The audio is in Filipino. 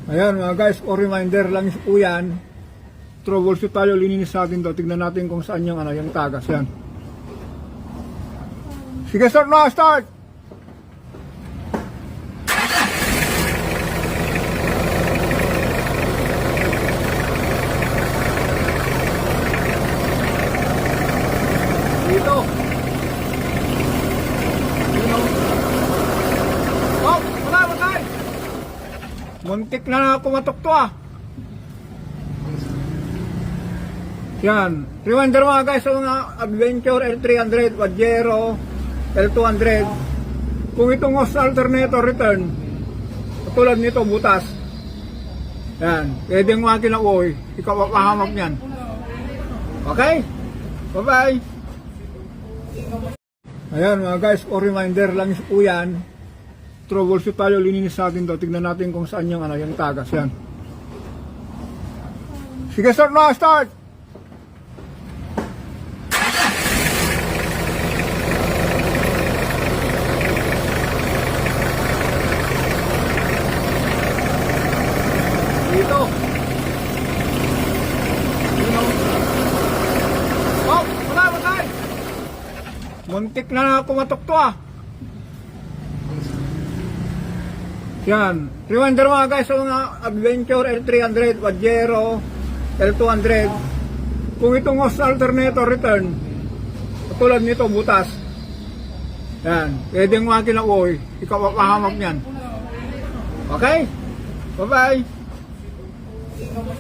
Ayan mga guys, o reminder lang po yan. Troubleshoot tayo, lininis natin to. Tignan natin kung saan yung, yung tagas. Yan. Sige, start na, start! Dito. Oh, matay! Muntik na pumatok to ah. Yan. Reminder mga guys sa mga Adventure L300, Pajero, L200. Kung itong hose alternator return, katulad nito butas. Yan. Pwede yung makina ko ikaw papahamak niyan. Okay? Bye-bye. Ayan mga guys, o reminder lang po yan. Troubleshoot tayo, lininis natin to. Tignan natin kung saan yung, yung tagas. Yan. Sige, start na, start! Dito. Oh, matay! Muntik na pumatok to ah. Yan. Reminder mga guys sa mga Adventure L300, Pajero, L200. Kung itong hose alternator return, katulad nito butas. Yan. Pwede yung makina ko ikaw papahamak niyan. Okay? Bye-bye.